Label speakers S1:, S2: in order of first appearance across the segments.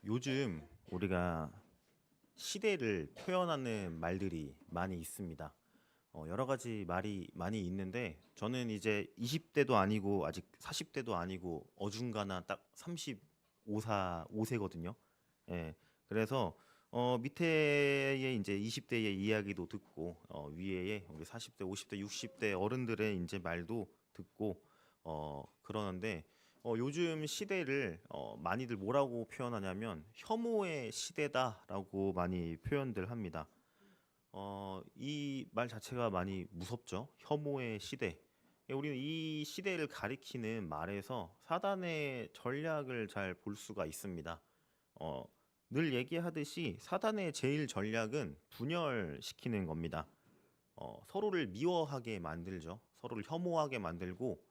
S1: 요즘 우리가 시대를 표현하는 말들이 많이 있습니다. 여러 가지 말이 많이 있는데 저는 이제 20대도 아니고 아직 40대도 아니고 어중간한 딱 35세거든요. 예. 그래서 밑에의 이제 20대의 이야기도 듣고 위에의 우리 40대, 50대, 60대 어른들의 이제 말도 듣고 그러는데 요즘 시대를 많이들 뭐라고 표현하냐면 혐오의 시대다라고 많이 표현들 합니다. 이 말 자체가 많이 무섭죠. 혐오의 시대. 우리는 이 시대를 가리키는 말에서 사단의 전략을 잘 볼 수가 있습니다. 어, 늘 얘기하듯이 사단의 제일 전략은 분열시키는 겁니다. 서로를 미워하게 만들죠. 서로를 혐오하게 만들고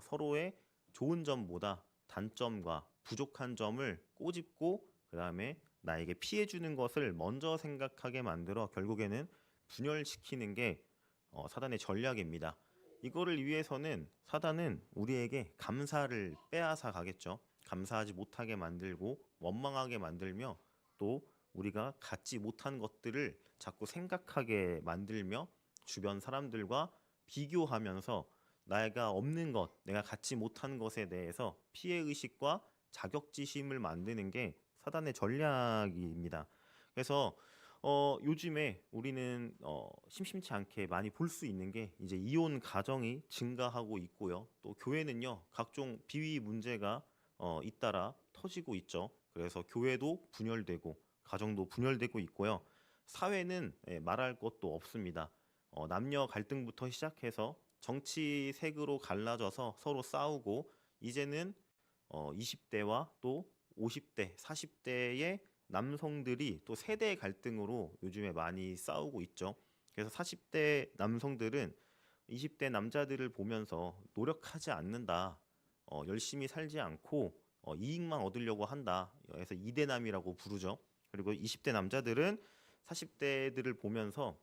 S1: 서로의 좋은 점보다 단점과 부족한 점을 꼬집고 그다음에 나에게 피해 주는 것을 먼저 생각하게 만들어 결국에는 분열시키는 게 사단의 전략입니다. 이거를 위해서는 사단은 우리에게 감사를 빼앗아 가겠죠. 감사하지 못하게 만들고 원망하게 만들며 또 우리가 갖지 못한 것들을 자꾸 생각하게 만들며 주변 사람들과 비교하면서 내가 없는 것, 내가 갖지 못한 것에 대해서 피해 의식과 자격지심을 만드는 게 사단의 전략입니다. 그래서 요즘에 우리는 심심치 않게 많이 볼 수 있는 게 이제 이혼 가정이 증가하고 있고요. 또 교회는요 각종 비위 문제가 잇따라 터지고 있죠. 그래서 교회도 분열되고 가정도 분열되고 있고요. 사회는 말할 것도 없습니다. 남녀 갈등부터 시작해서 정치색으로 갈라져서 서로 싸우고 이제는 20대와 또 50대, 40대의 남성들이 또 세대 갈등으로 요즘에 많이 싸우고 있죠. 그래서 40대 남성들은 20대 남자들을 보면서 노력하지 않는다. 열심히 살지 않고 이익만 얻으려고 한다. 그래서 이대남이라고 부르죠. 그리고 20대 남자들은 40대들을 보면서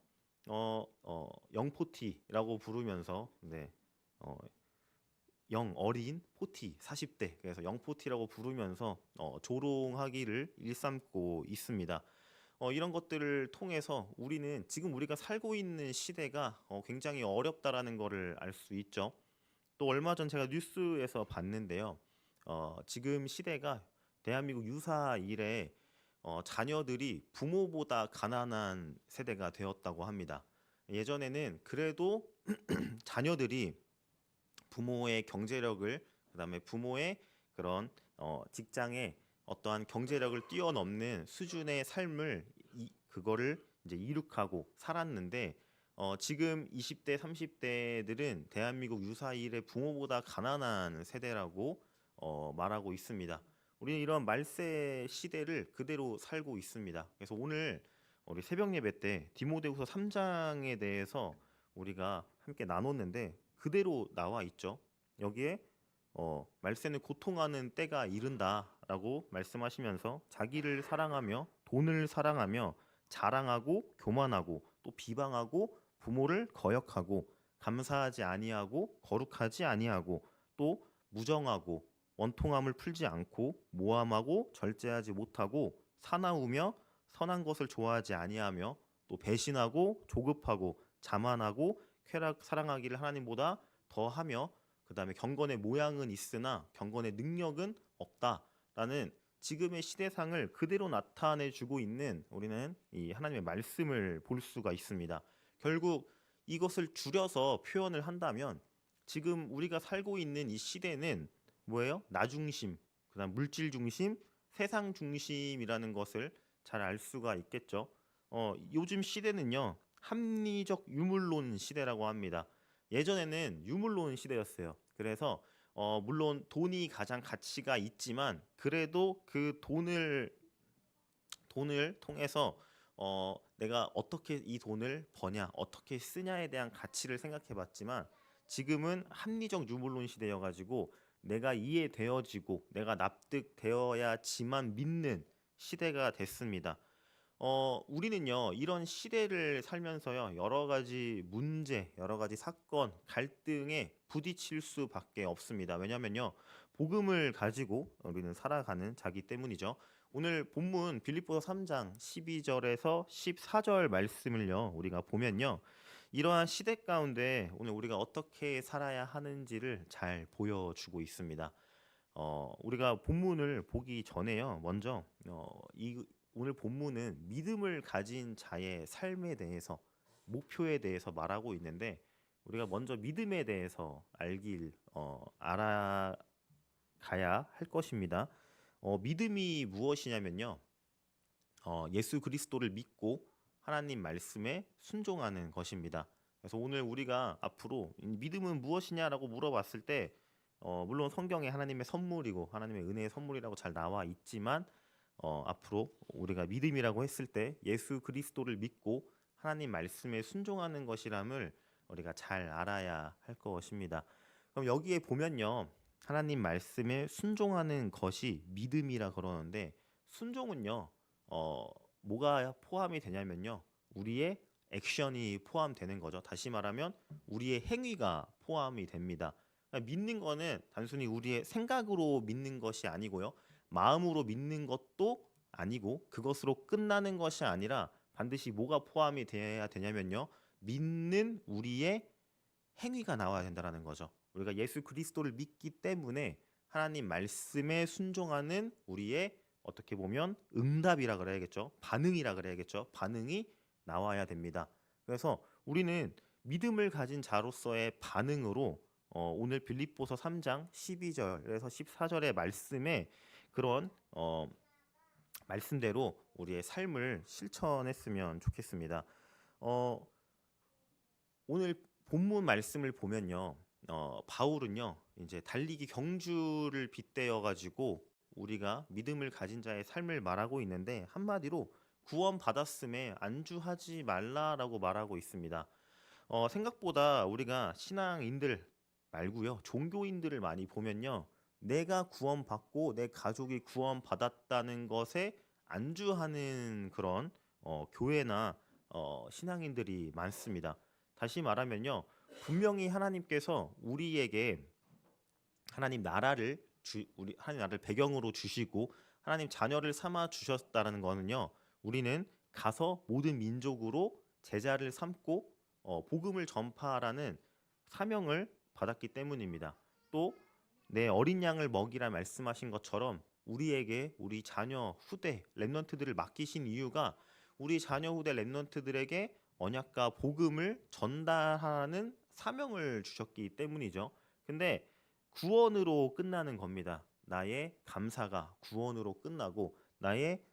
S1: 영포티라고 부르면서 네, 어, 영 어린 포티 40대 그래서 영포티라고 부르면서 조롱하기를 일삼고 있습니다. 이런 것들을 통해서 우리는 지금 우리가 살고 있는 시대가 굉장히 어렵다라는 것을 알 수 있죠. 또 얼마 전 제가 뉴스에서 봤는데요. 지금 시대가 대한민국 유사 이래 자녀들이 부모보다 가난한 세대가 되었다고 합니다. 예전에는 그래도 자녀들이 부모의 경제력을 그다음에 부모의 그런 직장의 어떠한 경제력을 뛰어넘는 수준의 삶을 그거를 이제 이룩하고 살았는데 지금 20대, 30대들은 대한민국 유사일의 부모보다 가난한 세대라고 말하고 있습니다. 우리는 이런 말세 시대를 그대로 살고 있습니다. 그래서 오늘 우리 새벽 예배 때 디모데후서 3장에 대해서 우리가 함께 나눴는데 그대로 나와 있죠. 여기에 말세는 고통하는 때가 이른다라고 말씀하시면서 자기를 사랑하며 돈을 사랑하며 자랑하고 교만하고 또 비방하고 부모를 거역하고 감사하지 아니하고 거룩하지 아니하고 또 무정하고 원통함을 풀지 않고 모함하고 절제하지 못하고 사나우며 선한 것을 좋아하지 아니하며 또 배신하고 조급하고 자만하고 쾌락 사랑하기를 하나님보다 더하며 그 다음에 경건의 모양은 있으나 경건의 능력은 없다라는 지금의 시대상을 그대로 나타내주고 있는 우리는 이 하나님의 말씀을 볼 수가 있습니다. 결국 이것을 줄여서 표현을 한다면 지금 우리가 살고 있는 이 시대는 뭐예요? 나 중심, 그다음 물질 중심, 세상 중심이라는 것을 잘 알 수가 있겠죠. 요즘 시대는요 합리적 유물론 시대라고 합니다. 예전에는 유물론 시대였어요. 그래서 물론 돈이 가장 가치가 있지만 그래도 그 돈을 통해서 내가 어떻게 이 돈을 버냐, 어떻게 쓰냐에 대한 가치를 생각해 봤지만 지금은 합리적 유물론 시대여가지고 내가 이해되어지고 내가 납득되어야지만 믿는 시대가 됐습니다. 우리는요, 이런 시대를 살면서요, 여러 가지 문제, 여러 가지 사건, 갈등에 부딪힐 수밖에 없습니다. 왜냐면요, 복음을 가지고 우리는 살아가는 자기 때문이죠. 오늘 본문 빌립보서 3장 12절에서 14절 말씀을요. 우리가 보면요. 이러한 시대 가운데 오늘 우리가 어떻게 살아야 하는지를 잘 보여주고 있습니다. 우리가 본문을 보기 전에요. 먼저 이 오늘 본문은 믿음을 가진 자의 삶에 대해서 목표에 대해서 말하고 있는데 우리가 먼저 믿음에 대해서 알아가야 할 것입니다. 믿음이 무엇이냐면요. 예수 그리스도를 믿고 하나님 말씀에 순종하는 것입니다. 그래서 오늘 우리가 앞으로 믿음은 무엇이냐라고 물어봤을 때 물론 성경에 하나님의 선물이고 하나님의 은혜의 선물이라고 잘 나와 있지만 앞으로 우리가 믿음이라고 했을 때 예수 그리스도를 믿고 하나님 말씀에 순종하는 것이람을 우리가 잘 알아야 할 것입니다. 그럼 여기에 보면요. 하나님 말씀에 순종하는 것이 믿음이라 그러는데 순종은요. 뭐가 포함이 되냐면요. 우리의 액션이 포함되는 거죠. 다시 말하면 우리의 행위가 포함이 됩니다. 그러니까 믿는 거는 단순히 우리의 생각으로 믿는 것이 아니고요. 마음으로 믿는 것도 아니고 그것으로 끝나는 것이 아니라 반드시 뭐가 포함이 돼야 되냐면요. 믿는 우리의 행위가 나와야 된다는 거죠. 우리가 예수 그리스도를 믿기 때문에 하나님 말씀에 순종하는 우리의 어떻게 보면 응답이라 그래야겠죠. 반응이라 그래야겠죠. 반응이 나와야 됩니다. 그래서 우리는 믿음을 가진 자로서의 반응으로 오늘 빌립보서 3장 12절에서 14절의 말씀에 그런 말씀대로 우리의 삶을 실천했으면 좋겠습니다. 오늘 본문 말씀을 보면요. 바울은요. 이제 달리기 경주를 빗대어 가지고 우리가 믿음을 가진 자의 삶을 말하고 있는데 한마디로 구원 받았음에 안주하지 말라라고 말하고 있습니다. 생각보다 우리가 신앙인들 말고요. 종교인들을 많이 보면요. 내가 구원받고 내 가족이 구원받았다는 것에 안주하는 그런 교회나 신앙인들이 많습니다. 다시 말하면요. 분명히 하나님께서 우리에게 하나님 나라를 하나님 나라를 배경으로 주시고 하나님 자녀를 삼아 주셨다는 거는요. 우리는 가서 모든 민족으로 제자를 삼고 복음을 전파하라는 사명을 받았기 때문입니다. 또 내 어린 양을 먹이라 말씀하신 것처럼 우리에게 우리 자녀 후대 렘넌트들을 맡기신 이유가 우리 자녀 후대 렘넌트들에게 언약과 복음을 전달하는 사명을 주셨기 때문이죠. 근데 구원으로 끝나는 겁니다. 나의 감사가 구원으로 끝나고 나의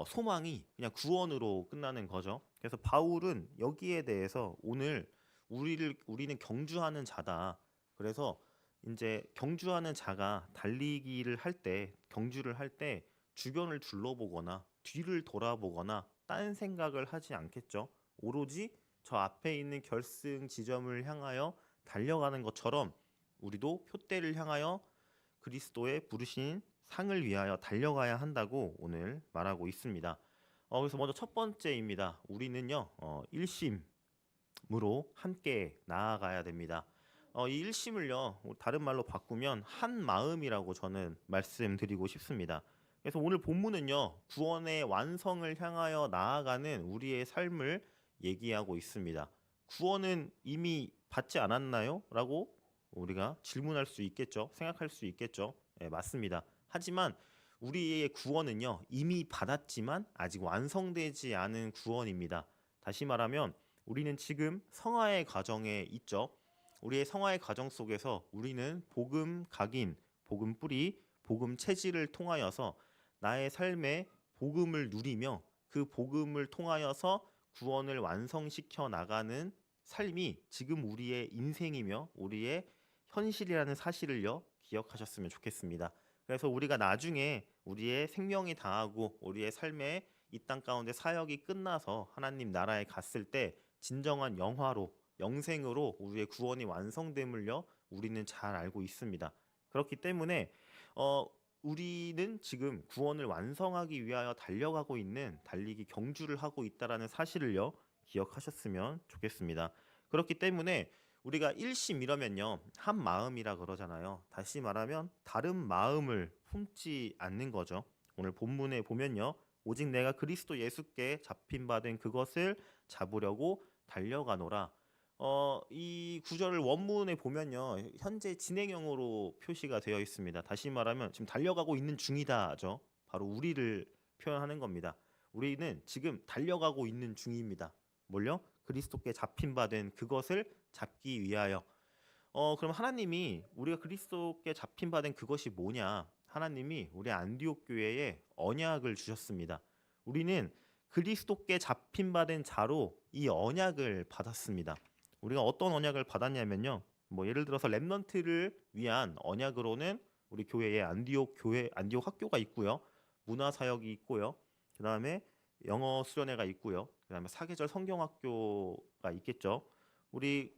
S1: 소망이 그냥 구원으로 끝나는 거죠. 그래서 바울은 여기에 대해서 오늘 우리는 경주하는 자다. 그래서 이제 경주하는 자가 달리기를 할 때, 경주를 할 때 주변을 둘러보거나 뒤를 돌아보거나 딴 생각을 하지 않겠죠. 오로지 저 앞에 있는 결승 지점을 향하여 달려가는 것처럼 우리도 표대를 향하여 그리스도의 부르신 상을 위하여 달려가야 한다고 오늘 말하고 있습니다. 그래서 먼저 첫 번째입니다. 우리는요 일심으로 함께 나아가야 됩니다. 이 일심을요 다른 말로 바꾸면 한 마음이라고 저는 말씀드리고 싶습니다. 그래서 오늘 본문은요 구원의 완성을 향하여 나아가는 우리의 삶을 얘기하고 있습니다. 구원은 이미 받지 않았나요? 라고 우리가 질문할 수 있겠죠. 생각할 수 있겠죠. 네, 맞습니다. 하지만 우리의 구원은요 이미 받았지만 아직 완성되지 않은 구원입니다. 다시 말하면 우리는 지금 성화의 과정에 있죠. 우리의 성화의 과정 속에서 우리는 복음 각인, 복음 뿌리, 복음 체질을 통하여서 나의 삶에 복음을 누리며 그 복음을 통하여서 구원을 완성시켜 나가는 삶이 지금 우리의 인생이며 우리의 현실이라는 사실을요 기억하셨으면 좋겠습니다. 그래서 우리가 나중에 우리의 생명이 다하고 우리의 삶의 이 땅 가운데 사역이 끝나서 하나님 나라에 갔을 때 진정한 영화로 영생으로 우리의 구원이 완성됨을요 우리는 잘 알고 있습니다. 그렇기 때문에 우리는 지금 구원을 완성하기 위하여 달려가고 있는 달리기 경주를 하고 있다라는 사실을요 기억하셨으면 좋겠습니다. 그렇기 때문에 우리가 일심 이러면요 한 마음이라 그러잖아요. 다시 말하면 다른 마음을 품지 않는 거죠. 오늘 본문에 보면요. 오직 내가 그리스도 예수께 잡힌 바 된 그것을 잡으려고 달려가노라. 이 구절을 원문에 보면요. 현재 진행형으로 표시가 되어 있습니다. 다시 말하면 지금 달려가고 있는 중이다죠. 바로 우리를 표현하는 겁니다. 우리는 지금 달려가고 있는 중입니다. 뭘요? 그리스도께 잡힌 바 된 그것을 잡기 위하여. 그럼 하나님이 우리가 그리스도께 잡힌 바 된 그것이 뭐냐? 하나님이 우리 안디옥 교회에 언약을 주셨습니다. 우리는 그리스도께 잡힌 바 된 자로 이 언약을 받았습니다. 우리가 어떤 언약을 받았냐면요. 뭐 예를 들어서 렘넌트를 위한 언약으로는 우리 교회에 안디옥 학교가 있고요. 문화 사역이 있고요. 그다음에 영어 수련회가 있고요. 그다음에 사계절 성경학교가 있겠죠. 우리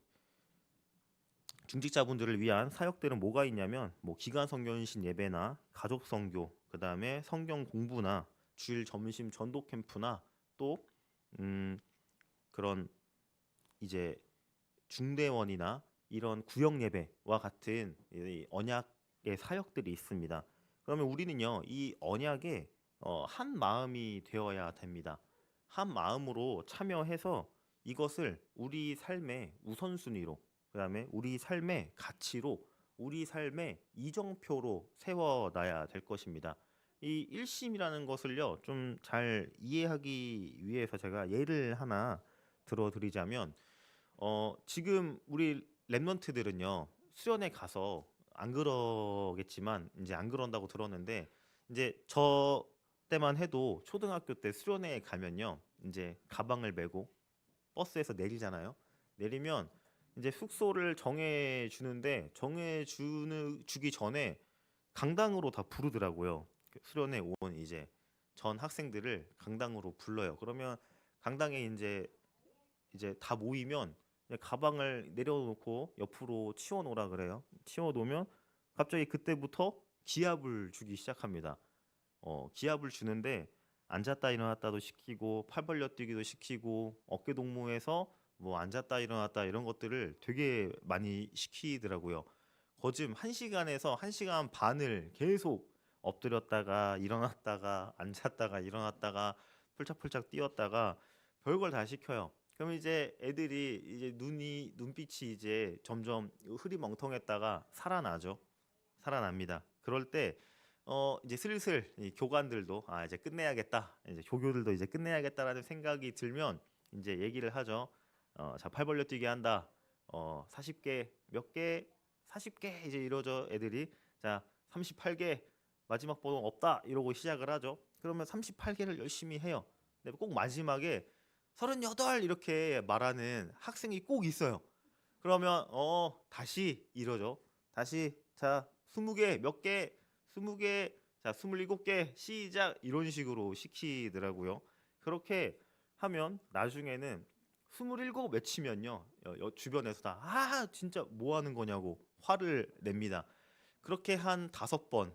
S1: 중직자분들을 위한 사역들은 뭐가 있냐면 뭐 기간 성교신 예배나 가족 성교, 그다음에 성경 공부나 주일 점심 전도 캠프나 또 그런 이제 중대원이나 이런 구역 예배와 같은 이 언약의 사역들이 있습니다. 그러면 우리는요, 이 언약에 한 마음이 되어야 됩니다. 한 마음으로 참여해서 이것을 우리 삶의 우선순위로, 그다음에 우리 삶의 가치로, 우리 삶의 이정표로 세워놔야 될 것입니다. 이 일심이라는 것을요, 좀 잘 이해하기 위해서 제가 예를 하나 들어드리자면, 지금 우리 랩런트들은요, 수련회 가서 안 그러겠지만 이제 안 그런다고 들었는데, 이제 저 때만 해도 초등학교 때 수련회에 가면요, 이제 가방을 메고 버스에서 내리잖아요. 내리면 이제 숙소를 주기 전에 강당으로 다 부르더라고요. 수련회 온 이제 전 학생들을 강당으로 불러요. 그러면 강당에 이제 다 모이면 가방을 내려놓고 옆으로 치워놓으라 그래요. 치워놓으면 갑자기 그때부터 기합을 주기 시작합니다. 기합을 주는데 앉았다 일어났다도 시키고 팔 벌려 뛰기도 시키고 어깨 동무해서 뭐 앉았다 일어났다 이런 것들을 되게 많이 시키더라고요. 거즘 1시간에서 1시간 반을 계속 엎드렸다가 일어났다가 앉았다가 일어났다가 폴짝폴짝 뛰었다가 별걸 다 시켜요. 그럼 이제 애들이 이제 눈빛이 이제 점점 흐리멍텅했다가 살아나죠. 살아납니다. 그럴 때 이제 슬슬 이 교관들도 이제 끝내야겠다. 이제 조교들도 이제 끝내야겠다라는 생각이 들면 이제 얘기를 하죠. 자, 팔 벌려 뛰기 한다. 40개 몇 개? 40개 이제 이러죠. 애들이. 자, 38개 마지막 번호 없다. 이러고 시작을 하죠. 그러면 38개를 열심히 해요. 근데 꼭 마지막에 38 이렇게 말하는 학생이 꼭 있어요. 그러면 다시 이러죠. 다시 자, 20개 몇 개? 20개, 자, 27개 시작 이런 식으로 시키더라고요. 그렇게 하면 나중에는 27 외치면요. 주변에서 다 진짜 뭐 하는 거냐고 화를 냅니다. 그렇게 한 5번,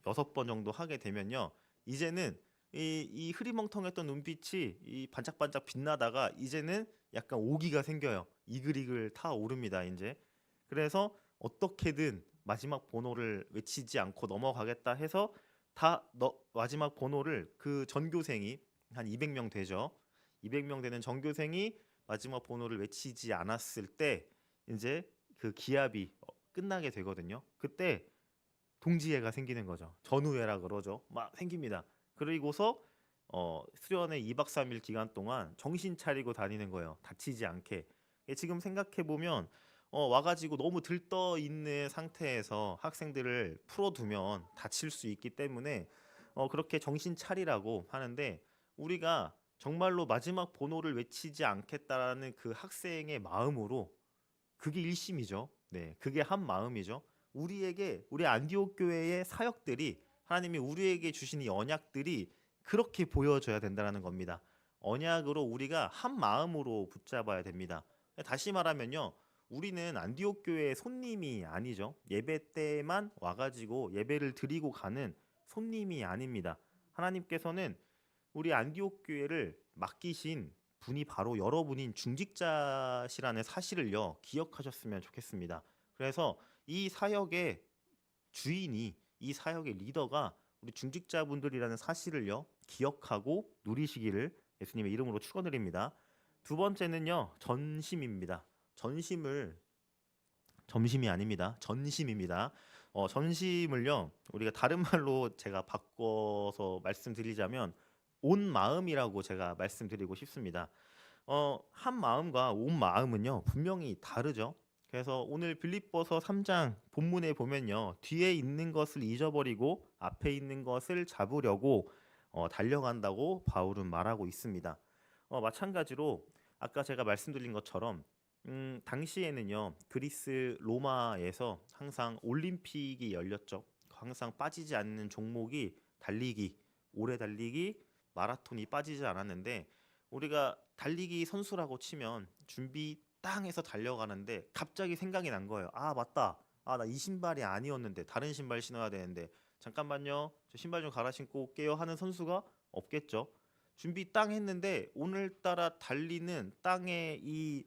S1: 6번 정도 하게 되면요. 이제는 이 흐리멍텅했던 눈빛이 이 반짝반짝 빛나다가 이제는 약간 오기가 생겨요. 이글이글 타오릅니다, 이제. 그래서 어떻게든 마지막 번호를 외치지 않고 넘어가겠다 해서 마지막 번호를 그 전교생이 한 200명 되죠. 200명 되는 전교생이 마지막 번호를 외치지 않았을 때 이제 그 기합이 끝나게 되거든요. 그때 동지애가 생기는 거죠. 전우애라 그러죠. 막 생깁니다. 그리고서 수련회 2박 3일 기간 동안 정신 차리고 다니는 거예요. 다치지 않게. 지금 생각해 보면 와가지고 너무 들떠 있는 상태에서 학생들을 풀어두면 다칠 수 있기 때문에 그렇게 정신 차리라고 하는데, 우리가 정말로 마지막 번호를 외치지 않겠다라는 그 학생의 마음으로, 그게 일심이죠. 네, 그게 한 마음이죠. 우리 안디옥 교회의 사역들이, 하나님이 우리에게 주신 이 언약들이 그렇게 보여져야 된다는 겁니다. 언약으로 우리가 한 마음으로 붙잡아야 됩니다. 다시 말하면요, 우리는 안디옥 교회의 손님이 아니죠. 예배 때만 와가지고 예배를 드리고 가는 손님이 아닙니다. 하나님께서는 우리 안디옥 교회를 맡기신 분이 바로 여러분인 중직자시라는 사실을요, 기억하셨으면 좋겠습니다. 그래서 이 사역의 주인이, 이 사역의 리더가 우리 중직자분들이라는 사실을요 기억하고 누리시기를 예수님의 이름으로 축원드립니다. 두 번째는요 전심입니다. 전심을 점심이 아닙니다. 전심입니다. 전심을요 우리가 다른 말로 제가 바꿔서 말씀드리자면 온 마음이라고 제가 말씀드리고 싶습니다. 한 마음과 온 마음은요 분명히 다르죠. 그래서 오늘 빌립보서 3장 본문에 보면요 뒤에 있는 것을 잊어버리고 앞에 있는 것을 잡으려고 달려간다고 바울은 말하고 있습니다. 마찬가지로 아까 제가 말씀드린 것처럼 당시에는요 그리스 로마에서 항상 올림픽이 열렸죠. 항상 빠지지 않는 종목이 달리기, 오래 달리기, 마라톤이 빠지지 않았는데 우리가 달리기 선수라고 치면 준비 땅에서 달려가는데 갑자기 생각이 난 거예요. 아 맞다. 아 나 이 신발이 아니었는데 다른 신발 신어야 되는데 잠깐만요. 저 신발 좀 갈아 신고 올게요 하는 선수가 없겠죠. 준비 땅 했는데 오늘따라 달리는 땅의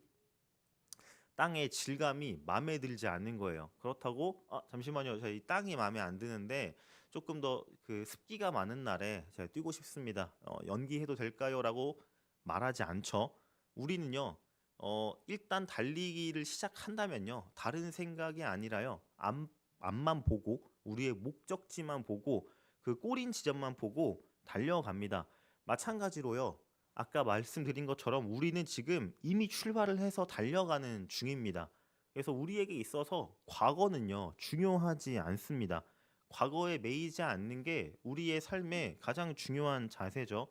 S1: 질감이 마음에 들지 않는 거예요. 그렇다고 잠시만요. 저희 땅이 마음에 안 드는데 조금 더 그 습기가 많은 날에 제가 뛰고 싶습니다. 연기해도 될까요?라고 말하지 않죠. 우리는요. 일단 달리기를 시작한다면요. 다른 생각이 아니라요. 앞만 보고 우리의 목적지만 보고 그 꼬린 지점만 보고 달려갑니다. 마찬가지로요. 아까 말씀드린 것처럼 우리는 지금 이미 출발을 해서 달려가는 중입니다. 그래서 우리에게 있어서 과거는요, 중요하지 않습니다. 과거에 매이지 않는 게 우리의 삶의 가장 중요한 자세죠.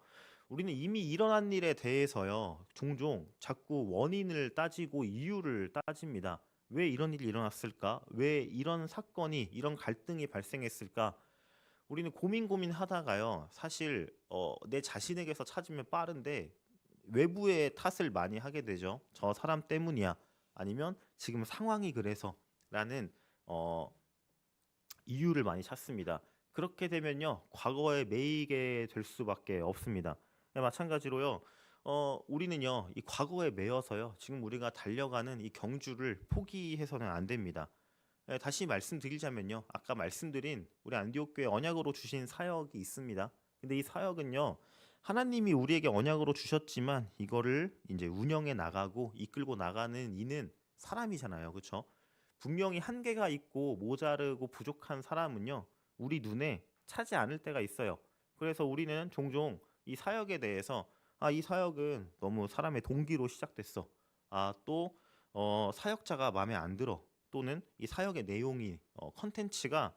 S1: 우리는 이미 일어난 일에 대해서요, 종종 자꾸 원인을 따지고 이유를 따집니다. 왜 이런 일이 일어났을까? 왜 이런 사건이, 이런 갈등이 발생했을까? 우리는 고민하다가요. 사실 내 자신에게서 찾으면 빠른데 외부의 탓을 많이 하게 되죠. 저 사람 때문이야. 아니면 지금 상황이 그래서라는 이유를 많이 찾습니다. 그렇게 되면요. 과거에 매이게 될 수밖에 없습니다. 마찬가지로요. 우리는요. 이 과거에 매여서요. 지금 우리가 달려가는 이 경주를 포기해서는 안 됩니다. 다시 말씀드리자면요. 아까 말씀드린 우리 안디옥 교회 언약으로 주신 사역이 있습니다. 근데 이 사역은요. 하나님이 우리에게 언약으로 주셨지만 이거를 이제 운영해 나가고 이끌고 나가는 이는 사람이잖아요. 그렇죠? 분명히 한계가 있고 모자르고 부족한 사람은요. 우리 눈에 차지 않을 때가 있어요. 그래서 우리는 종종 이 사역에 대해서 이 사역은 너무 사람의 동기로 시작됐어. 또 사역자가 마음에 안 들어. 또는 이 사역의 내용이 컨텐츠가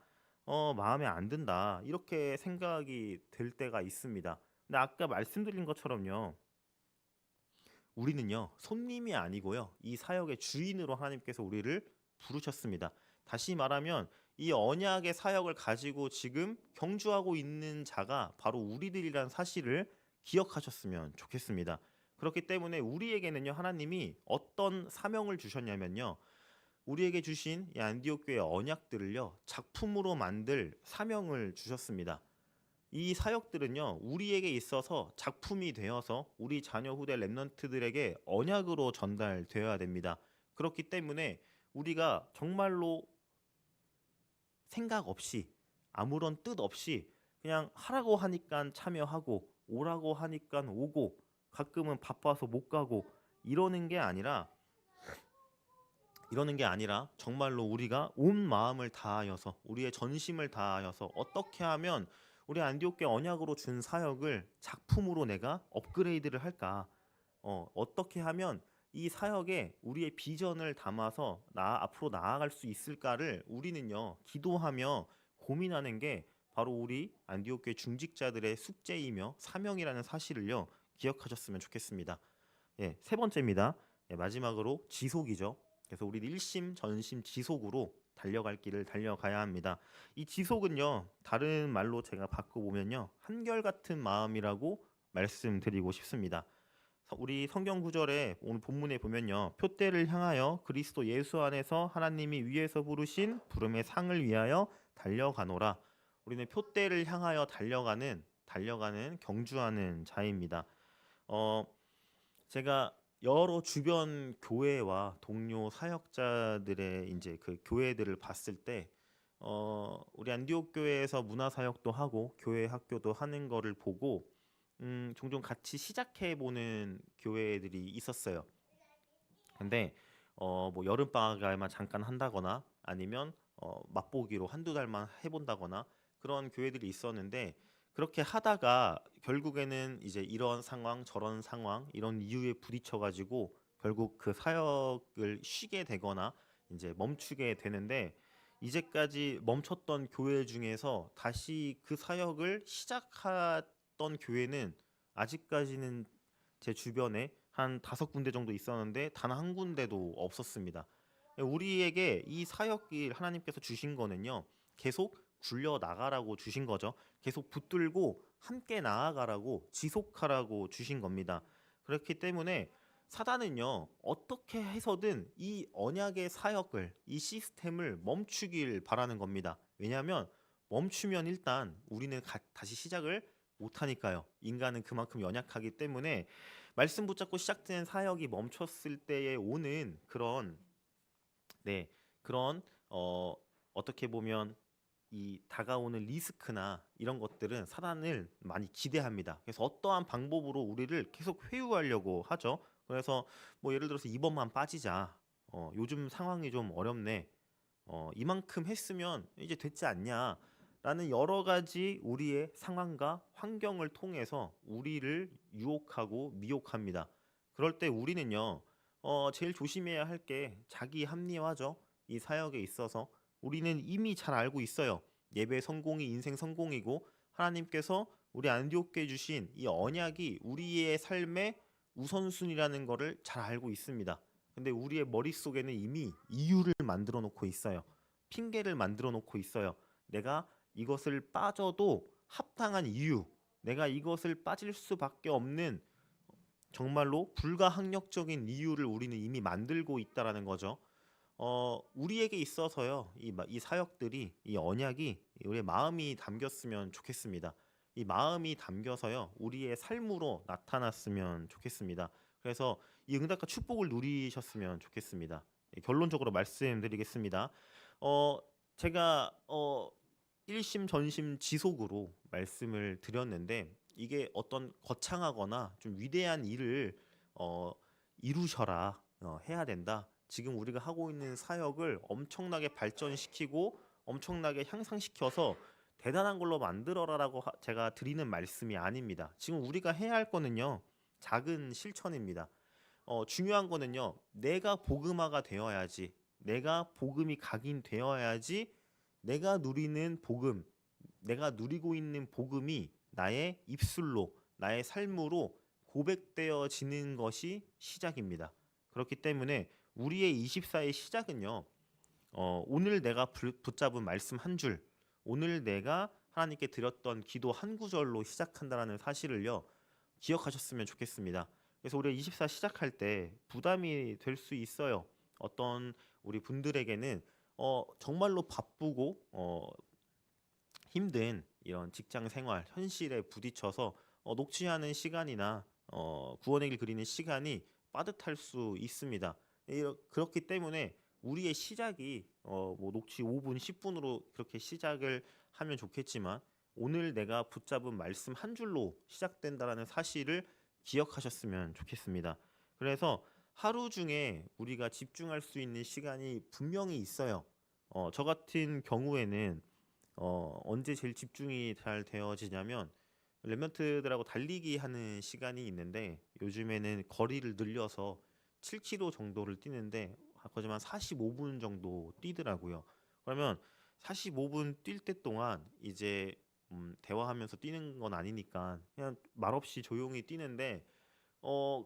S1: 마음에 안 든다 이렇게 생각이 될 때가 있습니다. 근데 아까 말씀드린 것처럼요, 우리는요 손님이 아니고요 이 사역의 주인으로 하나님께서 우리를 부르셨습니다. 다시 말하면 이 언약의 사역을 가지고 지금 경주하고 있는 자가 바로 우리들이란 사실을 기억하셨으면 좋겠습니다. 그렇기 때문에 우리에게는요 하나님이 어떤 사명을 주셨냐면요. 우리에게 주신 이 안디옥 교회 언약들을요 작품으로 만들 사명을 주셨습니다. 이 사역들은요 우리에게 있어서 작품이 되어서 우리 자녀 후대 렘넌트들에게 언약으로 전달되어야 됩니다. 그렇기 때문에 우리가 정말로 생각 없이 아무런 뜻 없이 그냥 하라고 하니까 참여하고 오라고 하니까 오고 가끔은 바빠서 못 가고 이러는 게 아니라 정말로 우리가 온 마음을 다하여서 우리의 전심을 다하여서 어떻게 하면 우리 안디옥 교회 언약으로 준 사역을 작품으로 내가 업그레이드를 할까? 어떻게 하면 이 사역에 우리의 비전을 담아서 앞으로 나아갈 수 있을까를 우리는요 기도하며 고민하는 게 바로 우리 안디옥 교회 중직자들의 숙제이며 사명이라는 사실을요 기억하셨으면 좋겠습니다. 세 번째입니다. 마지막으로 지속이죠. 그래서 우리 일심 전심 지속으로 달려갈 길을 달려가야 합니다. 이 지속은요 다른 말로 제가 바꿔보면요 한결같은 마음이라고 말씀드리고 싶습니다. 우리 성경 구절에 오늘 본문에 보면요 표대를 향하여 그리스도 예수 안에서 하나님이 위에서 부르신 부름의 상을 위하여 달려가노라. 우리는 표대를 향하여 달려가는 경주하는 자입니다. 제가 여러 주변 교회와 동료 사역자들의 이제 그 교회들을 봤을 때 우리 안디옥 교회에서 문화 사역도 하고 교회 학교도 하는 거를 보고 종종 같이 시작해 보는 교회들이 있었어요. 근데 뭐 여름 방학에만 잠깐 한다거나 아니면 맛보기로 한두 달만 해본다거나 그런 교회들이 있었는데 그렇게 하다가 결국에는 이제 이런 상황 저런 상황 이런 이유에 부딪혀 가지고 결국 그 사역을 쉬게 되거나 이제 멈추게 되는데 이제까지 멈췄던 교회 중에서 다시 그 사역을 시작했던 교회는 아직까지는 제 주변에 한 5군데 정도 있었는데 단 한 군데도 없었습니다. 우리에게 이 사역일 하나님께서 주신 거는요. 계속 굴려 나가라고 주신 거죠. 계속 붙들고 함께 나아가라고 지속하라고 주신 겁니다. 그렇기 때문에 사단은요. 어떻게 해서든 이 언약의 사역을 이 시스템을 멈추길 바라는 겁니다. 왜냐하면 멈추면 일단 우리는 다시 시작을 못하니까요. 인간은 그만큼 연약하기 때문에 말씀 붙잡고 시작된 사역이 멈췄을 때에 오는 그런 네 그런 어떻게 보면 이 다가오는 리스크나 이런 것들은 사단을 많이 기대합니다. 그래서 어떠한 방법으로 우리를 계속 회유하려고 하죠. 그래서 뭐 예를 들어서 이번만 빠지자. 요즘 상황이 좀 어렵네. 이만큼 했으면 이제 됐지 않냐. 라는 여러 가지 우리의 상황과 환경을 통해서 우리를 유혹하고 미혹합니다. 그럴 때 우리는요, 제일 조심해야 할 게 자기 합리화죠. 이 사역에 있어서 우리는 이미 잘 알고 있어요. 예배 성공이 인생 성공이고 하나님께서 우리 안디옥교에 주신 이 언약이 우리의 삶의 우선순위라는 거를 잘 알고 있습니다. 근데 우리의 머릿속에는 이미 이유를 만들어 놓고 있어요. 핑계를 만들어 놓고 있어요. 내가 이것을 빠져도 합당한 이유, 내가 이것을 빠질 수밖에 없는 정말로 불가항력적인 이유를 우리는 이미 만들고 있다라는 거죠. 우리에게 있어서요, 이 사역들이, 이 언약이 우리의 마음이 담겼으면 좋겠습니다. 이 마음이 담겨서요, 우리의 삶으로 나타났으면 좋겠습니다. 그래서 이 응답과 축복을 누리셨으면 좋겠습니다. 결론적으로 말씀드리겠습니다. 어, 제가 일심 전심 지속으로 말씀을 드렸는데 이게 어떤 거창하거나 좀 위대한 일을 어, 이루셔라 해야 된다. 지금 우리가 하고 있는 사역을 엄청나게 발전시키고 엄청나게 향상시켜서 대단한 걸로 만들어라라고 제가 드리는 말씀이 아닙니다. 지금 우리가 해야 할 거는요. 작은 실천입니다. 중요한 거는요. 내가 복음화가 되어야지. 내가 복음이 각인되어야지 내가 누리는 복음, 내가 누리고 있는 복음이 나의 입술로, 나의 삶으로 고백되어지는 것이 시작입니다. 그렇기 때문에 우리의 24의 시작은요. 오늘 내가 붙잡은 말씀 한 줄, 오늘 내가 하나님께 드렸던 기도 한 구절로 시작한다라는 사실을요. 기억하셨으면 좋겠습니다. 그래서 우리가 24 시작할 때 부담이 될 수 있어요. 어떤 우리 분들에게는 정말로 바쁘고 힘든 이런 직장 생활 현실에 부딪혀서 녹취하는 시간이나 구원의 길 그리는 시간이 빠듯할 수 있습니다. 그렇기 때문에 우리의 시작이 뭐 녹취 5분, 10분으로 그렇게 시작을 하면 좋겠지만 오늘 내가 붙잡은 말씀 한 줄로 시작된다라는 사실을 기억하셨으면 좋겠습니다. 그래서 하루 중에 우리가 집중할 수 있는 시간이 분명히 있어요. 저 같은 경우에는 언제 제일 집중이 잘 되어지냐면 랩런트들하고 달리기 하는 시간이 있는데 요즘에는 거리를 늘려서 7km 정도를 뛰는데 하지만 45분 정도 뛰더라고요. 그러면 45분 뛸 때 동안 이제 대화하면서 뛰는 건 아니니까 그냥 말없이 조용히 뛰는데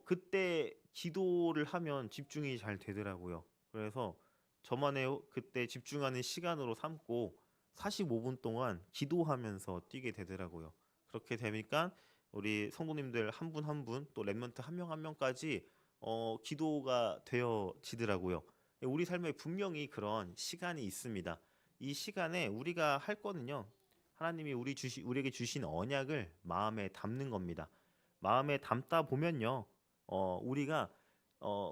S1: 그때 기도를 하면 집중이 잘 되더라고요. 그래서 저만의 그때 집중하는 시간으로 삼고 45분 동안 기도하면서 뛰게 되더라고요. 그렇게 되니까 우리 성도님들 한 분 한 분 또 랩런트 한 명 한 명까지 기도가 되어지더라고요. 우리 삶에 분명히 그런 시간이 있습니다. 이 시간에 우리가 할 거는요. 하나님이 우리에게 주신 언약을 마음에 담는 겁니다. 마음에 담다 보면요. 우리가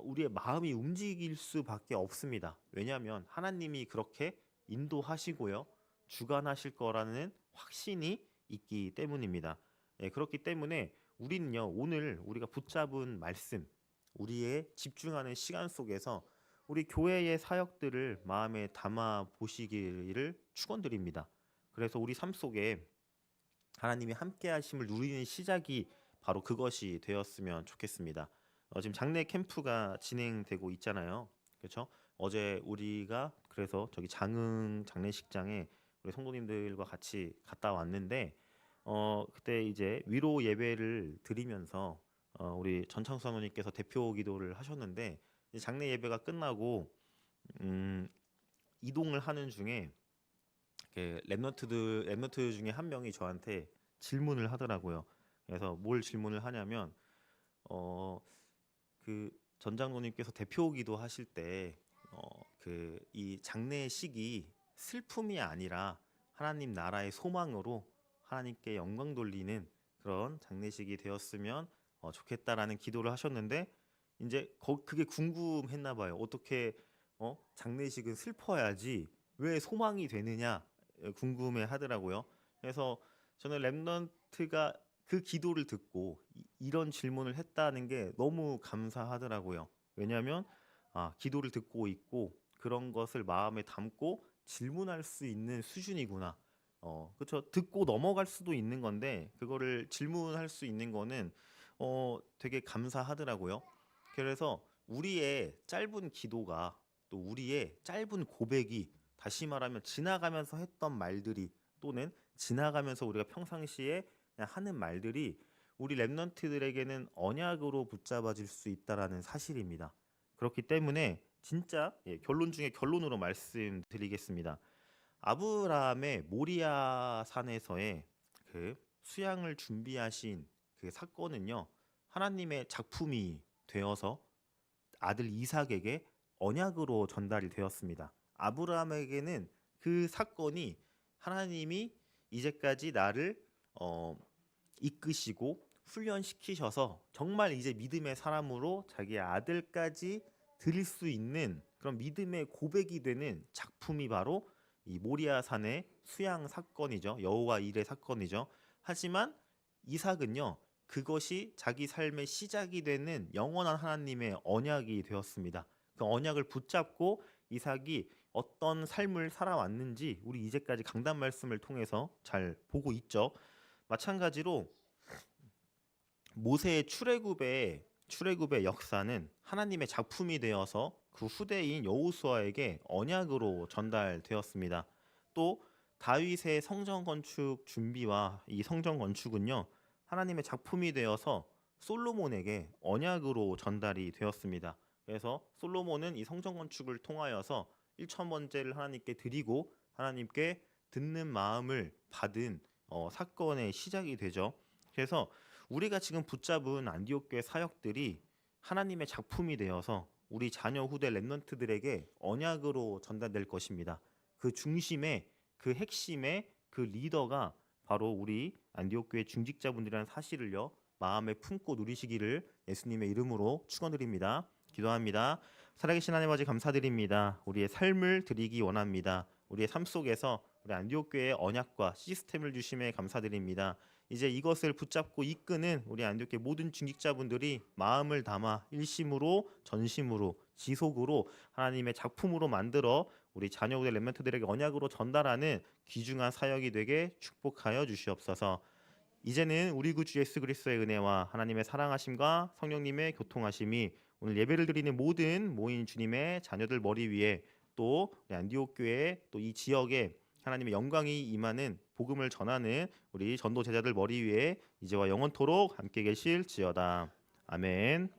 S1: 우리의 마음이 움직일 수밖에 없습니다. 왜냐하면 하나님이 그렇게 인도하시고요. 주관하실 거라는 확신이 있기 때문입니다. 예, 그렇기 때문에 우리는요, 오늘 우리가 붙잡은 말씀, 우리의 집중하는 시간 속에서 우리 교회의 사역들을 마음에 담아 보시기를 축원드립니다. 그래서 우리 삶 속에 하나님이 함께 하심을 누리는 시작이 바로 그것이 되었으면 좋겠습니다. 지금 장례 캠프가 진행되고 있잖아요. 그렇죠? 어제 우리가 그래서 저기 장흥 장례식장에 우리 성도님들과 같이 갔다 왔는데 그때 이제 위로 예배를 드리면서 우리 전창수 사모님께서 대표 기도를 하셨는데 이제 장례 예배가 끝나고 이동을 하는 중에 랩런트 중에 한 명이 저한테 질문을 하더라고요. 그래서 뭘 질문을 하냐면 그 전장로님께서 대표기도 하실 때 그 이 장례식이 슬픔이 아니라 하나님 나라의 소망으로 하나님께 영광 돌리는 그런 장례식이 되었으면 좋겠다라는 기도를 하셨는데 이제 그게 궁금했나 봐요. 어떻게 장례식은 슬퍼야지 왜 소망이 되느냐 궁금해 하더라고요. 그래서 저는 랩넌트가 그 기도를 듣고 이런 질문을 했다는 게 너무 감사하더라고요. 왜냐하면 기도를 듣고 있고 그런 것을 마음에 담고 질문할 수 있는 수준이구나. 그렇죠. 듣고 넘어갈 수도 있는 건데 그거를 질문할 수 있는 거는 되게 감사하더라고요. 그래서 우리의 짧은 기도가 또 우리의 짧은 고백이 다시 말하면 지나가면서 했던 말들이 또는 지나가면서 우리가 평상시에 그냥 하는 말들이 우리 랩런트들에게는 언약으로 붙잡아질 수 있다라는 사실입니다. 그렇기 때문에 진짜 결론 중에 결론으로 말씀드리겠습니다. 아브라함의 모리아 산에서의 그 수양을 준비하신 그 사건은요, 하나님의 작품이 되어서 아들 이삭에게 언약으로 전달이 되었습니다. 아브라함에게는 그 사건이 하나님이 이제까지 나를 이끄시고 훈련시키셔서 정말 이제 믿음의 사람으로 자기의 아들까지 드릴 수 있는 그런 믿음의 고백이 되는 작품이 바로 이 모리아 산의 수양 사건이죠. 여호와 일의 사건이죠. 하지만 이삭은요, 그것이 자기 삶의 시작이 되는 영원한 하나님의 언약이 되었습니다. 그 언약을 붙잡고 이삭이 어떤 삶을 살아왔는지 우리 이제까지 강단 말씀을 통해서 잘 보고 있죠. 마찬가지로 모세의 출애굽의 역사는 하나님의 작품이 되어서 그 후대인 여호수아에게 언약으로 전달되었습니다. 또 다윗의 성전 건축 준비와 이 성전 건축은요, 하나님의 작품이 되어서 솔로몬에게 언약으로 전달이 되었습니다. 그래서 솔로몬은 이 성전 건축을 통하여서 1,000번제를 하나님께 드리고 하나님께 듣는 마음을 받은 사건의 시작이 되죠. 그래서 우리가 지금 붙잡은 안디옥 교회 사역들이 하나님의 작품이 되어서 우리 자녀 후대 랩런트들에게 언약으로 전달될 것입니다. 그 중심에 그 핵심의 그 리더가 바로 우리 안디옥 교회 중직자분들이라는 사실을요, 마음에 품고 누리시기를 예수님의 이름으로 축원드립니다. 기도합니다. 살아계신 하나님 아버지 감사드립니다. 우리의 삶을 드리기 원합니다. 우리의 삶 속에서 우리 안디옥 교회의 언약과 시스템을 주심에 감사드립니다. 이제 이것을 붙잡고 이끄는 우리 안디옥 교회 모든 중직자분들이 마음을 담아 일심으로 전심으로 지속으로 하나님의 작품으로 만들어 우리 자녀들 렘넌트들에게 언약으로 전달하는 귀중한 사역이 되게 축복하여 주시옵소서. 이제는 우리 구주 예수 그리스도의 은혜와 하나님의 사랑하심과 성령님의 교통하심이 오늘 예배를 드리는 모든 모인 주님의 자녀들 머리 위에 또 안디옥 교회 또 이 지역에 하나님의 영광이 임하는 복음을 전하는 우리 전도 제자들 머리 위에 이제와 영원토록 함께 계실지어다. 아멘.